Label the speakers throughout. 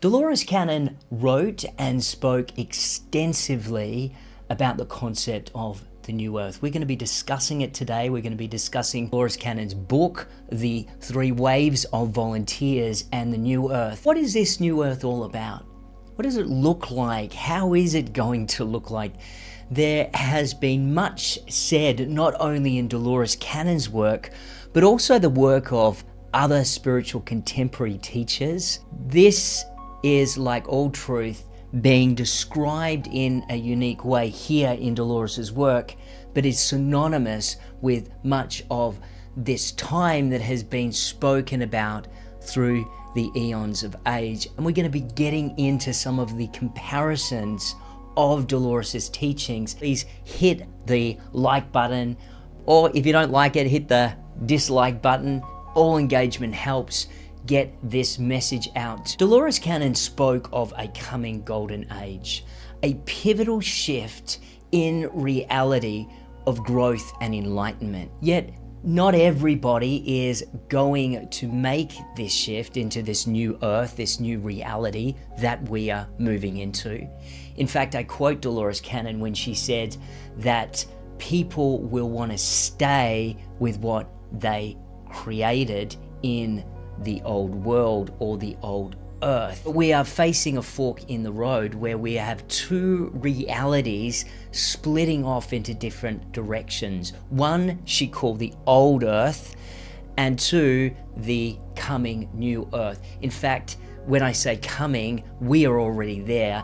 Speaker 1: Dolores Cannon wrote and spoke extensively about the concept of the New Earth. We're going to be discussing it today. We're going to be discussing Dolores Cannon's book, The 3 Waves of Volunteers and the New Earth. What is this New Earth all about? What does it look like? How is it going to look like? There has been much said, not only in Dolores Cannon's work, but also the work of other spiritual contemporary teachers. This is, like all truth, being described in a unique way here in Dolores's work, but is synonymous with much of this time that has been spoken about through the eons of age. And we're going to be getting into some of the comparisons of Dolores's teachings. Please hit the like button, or if you don't like it, hit the dislike button. All engagement helps get this message out. Dolores Cannon spoke of a coming golden age, a pivotal shift in reality of growth and enlightenment. Yet not everybody is going to make this shift into this new earth, this new reality that we are moving into. In fact, I quote Dolores Cannon when she said that people will want to stay with what they created in the old world or the old earth. We are facing a fork in the road where we have 2 realities splitting off into different directions. One she called the old earth, and 2, the coming new earth. In fact, when I say coming, we are already there.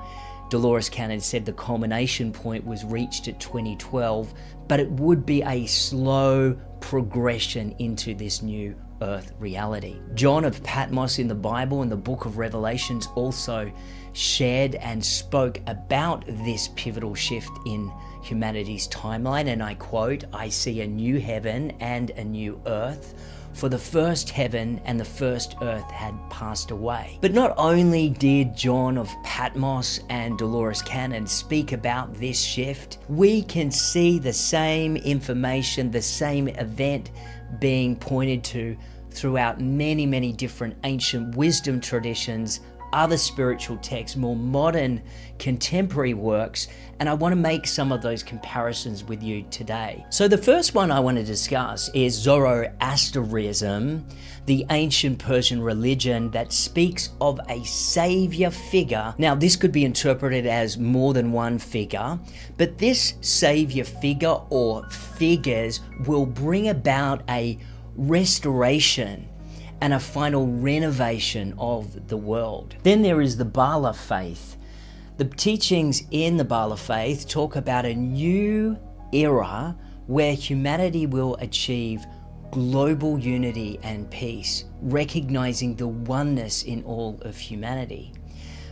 Speaker 1: Dolores Cannon said the culmination point was reached at 2012, but it would be a slow progression into this new earth reality. John of Patmos in the Bible and the book of Revelations also shared and spoke about this pivotal shift in humanity's timeline, and I quote, "I see a new heaven and a new earth, for the first heaven and the first earth had passed away." But not only did John of Patmos and Dolores Cannon speak about this shift, we can see the same information, the same event being pointed to throughout many different ancient wisdom traditions, other spiritual texts, more modern contemporary works, and I want to make some of those comparisons with you today. So the first one I want to discuss is Zoroastrianism, the ancient Persian religion that speaks of a savior figure. Now, this could be interpreted as more than one figure, but this savior figure or figures will bring about a restoration and a final renovation of the world. Then there is the Bala faith. The teachings in the Bala faith talk about a new era where humanity will achieve global unity and peace, recognizing the oneness in all of humanity.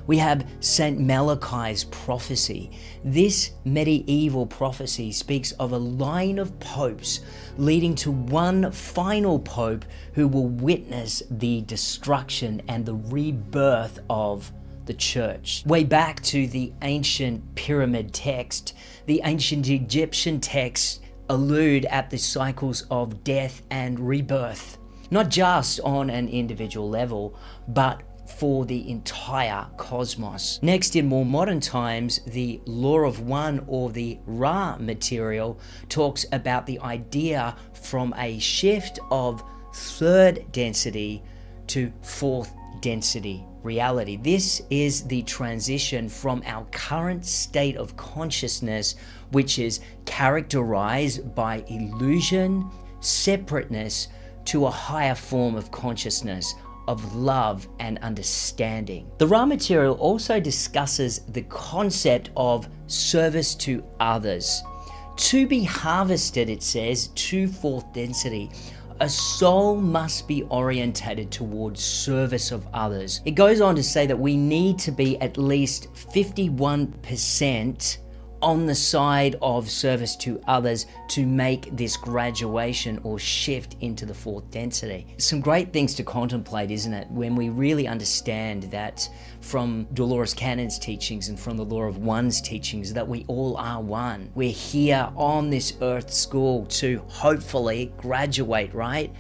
Speaker 1: We have St. Malachi's prophecy. This medieval prophecy speaks of a line of popes leading to one final pope who will witness the destruction and the rebirth of the church. Way back to the ancient pyramid text, the ancient Egyptian texts allude at the cycles of death and rebirth, not just on an individual level, but for the entire cosmos. Next, in more modern times, the law of one, or the Ra material, talks about the idea from a shift of 3rd density to 4th density reality. This is the transition from our current state of consciousness, which is characterized by illusion, separateness, to a higher form of consciousness, of love and understanding. The Ra material also discusses the concept of service to others. To be harvested, it says, to 4th density, a soul must be orientated towards service of others. It goes on to say that we need to be at least 51% on the side of service to others to make this graduation or shift into the 4th density. Some great things to contemplate, isn't it, when we really understand that from Dolores Cannon's teachings and from the Law of One's teachings that we all are one. We're here on this earth school to hopefully graduate, right?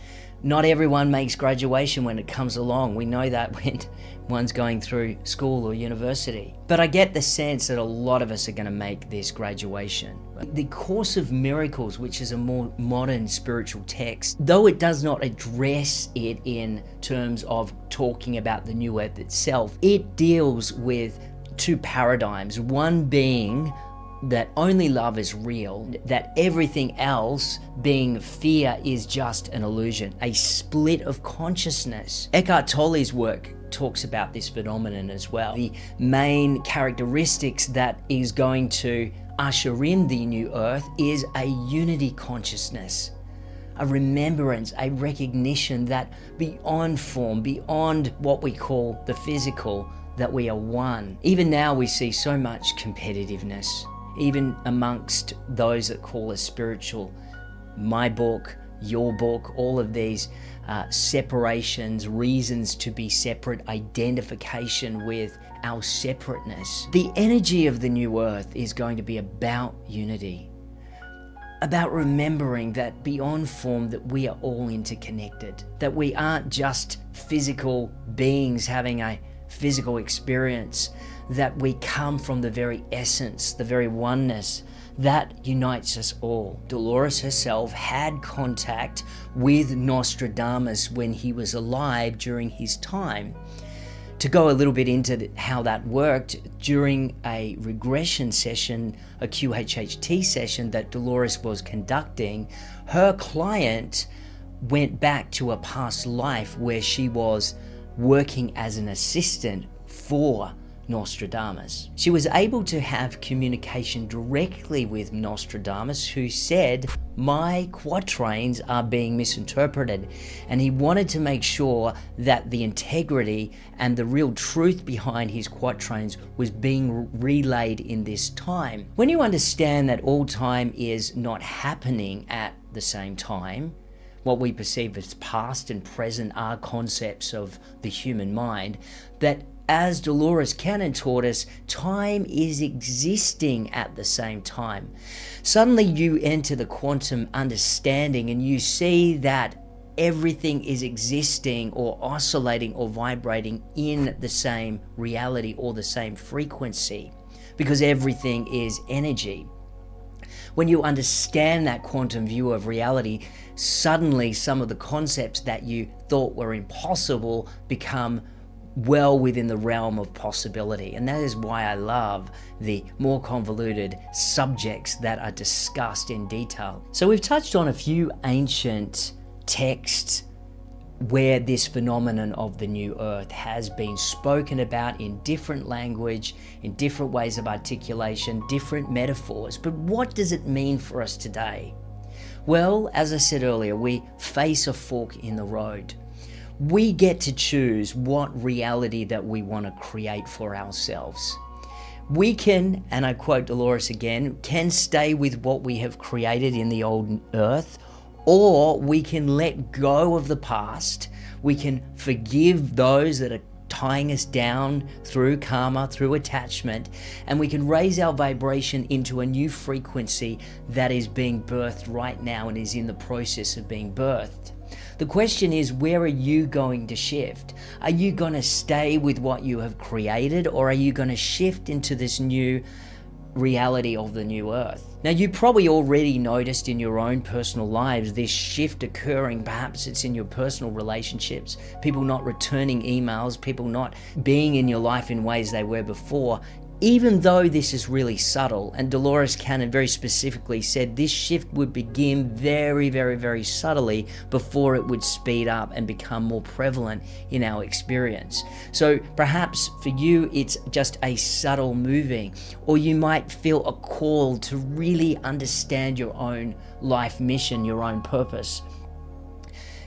Speaker 1: Not everyone makes graduation when it comes along. We know that when one's going through school or university. But I get the sense that a lot of us are going to make this graduation. The Course of Miracles, which is a more modern spiritual text, though it does not address it in terms of talking about the New Earth itself, it deals with two paradigms. One being that only love is real, that everything else, being fear, is just an illusion, a split of consciousness. Eckhart Tolle's work talks about this phenomenon as well. The main characteristics that is going to usher in the new earth is a unity consciousness, a remembrance, a recognition that beyond form, beyond what we call the physical, that we are one. Even now we see so much competitiveness, even amongst those that call us spiritual. My book, your book, all of these separations, reasons to be separate, identification with our separateness. The energy of the new earth is going to be about unity, about remembering that beyond form, that we are all interconnected, that we aren't just physical beings having a physical experience, that we come from the very essence, the very oneness that unites us all. Dolores herself had contact with Nostradamus when he was alive during his time. To go a little bit into how that worked, during a regression session, a QHHT session that Dolores was conducting, her client went back to a past life where she was working as an assistant for Nostradamus. She was able to have communication directly with Nostradamus, who said, "My quatrains are being misinterpreted," and he wanted to make sure that the integrity and the real truth behind his quatrains was being relayed in this time. When you understand that all time is not happening at the same time, what we perceive as past and present are concepts of the human mind, that as Dolores Cannon taught us, time is existing at the same time. Suddenly you enter the quantum understanding and you see that everything is existing or oscillating or vibrating in the same reality or the same frequency, because everything is energy. When you understand that quantum view of reality, suddenly some of the concepts that you thought were impossible become well within the realm of possibility. And that is why I love the more convoluted subjects that are discussed in detail. So we've touched on a few ancient texts where this phenomenon of the new earth has been spoken about in different language, in different ways of articulation, different metaphors. But what does it mean for us today? Well, as I said earlier, we face a fork in the road. We get to choose what reality that we want to create for ourselves. We can, and I quote Dolores again, can stay with what we have created in the old earth, or we can let go of the past. We can forgive those that are tying us down through karma, through attachment, and we can raise our vibration into a new frequency that is being birthed right now and is in the process of being birthed. The question is, where are you going to shift? Are you going to stay with what you have created, or are you going to shift into this new reality of the new earth? Now, you probably already noticed in your own personal lives this shift occurring. Perhaps it's in your personal relationships, people not returning emails, people not being in your life in ways they were before. Even though this is really subtle, and Dolores Cannon very specifically said this shift would begin very, very, very subtly before it would speed up and become more prevalent in our experience. So perhaps for you, it's just a subtle moving, or you might feel a call to really understand your own life mission, your own purpose.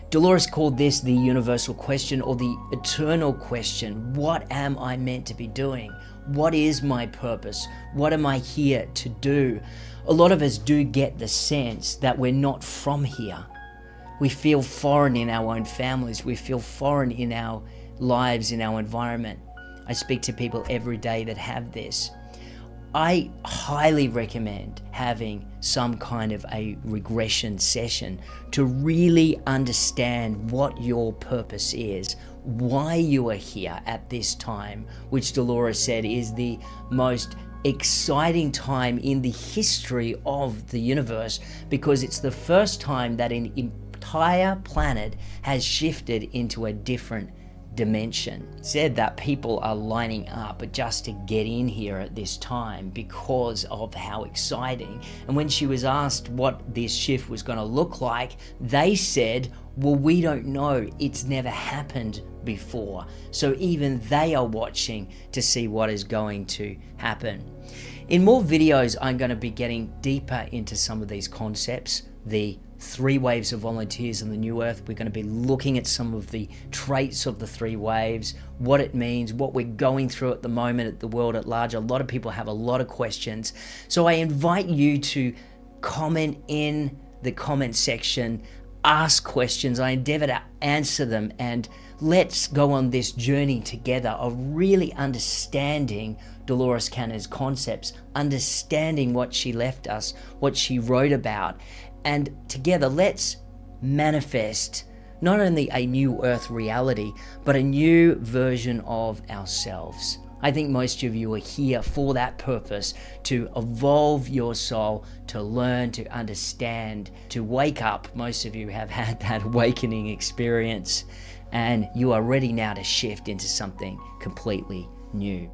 Speaker 1: Dolores called this the universal question, or the eternal question. What am I meant to be doing? What is my purpose? What am I here to do? A lot of us do get the sense that we're not from here. We feel foreign in our own families. We feel foreign in our lives, in our environment. I speak to people every day that have this. I highly recommend having some kind of a regression session to really understand what your purpose is, why you are here at this time, which Dolores said is the most exciting time in the history of the universe, because it's the first time that an entire planet has shifted into a different dimension. Said that people are lining up just to get in here at this time because of how exciting. And when she was asked what this shift was going to look like, they said, well, we don't know. It's never happened before. So even they are watching to see what is going to happen. In more videos, I'm going to be getting deeper into some of these concepts, the 3 waves of volunteers in the New Earth. We're going to be looking at some of the traits of the 3 waves, what it means, what we're going through at the moment at the world at large. A lot of people have a lot of questions. So I invite you to comment in the comment section, ask questions. I endeavor to answer them, and let's go on this journey together of really understanding Dolores Cannon's concepts, understanding what she left us, what she wrote about. And together, let's manifest not only a new earth reality, but a new version of ourselves. I think most of you are here for that purpose, to evolve your soul, to learn, to understand, to wake up. Most of you have had that awakening experience, and you are ready now to shift into something completely new.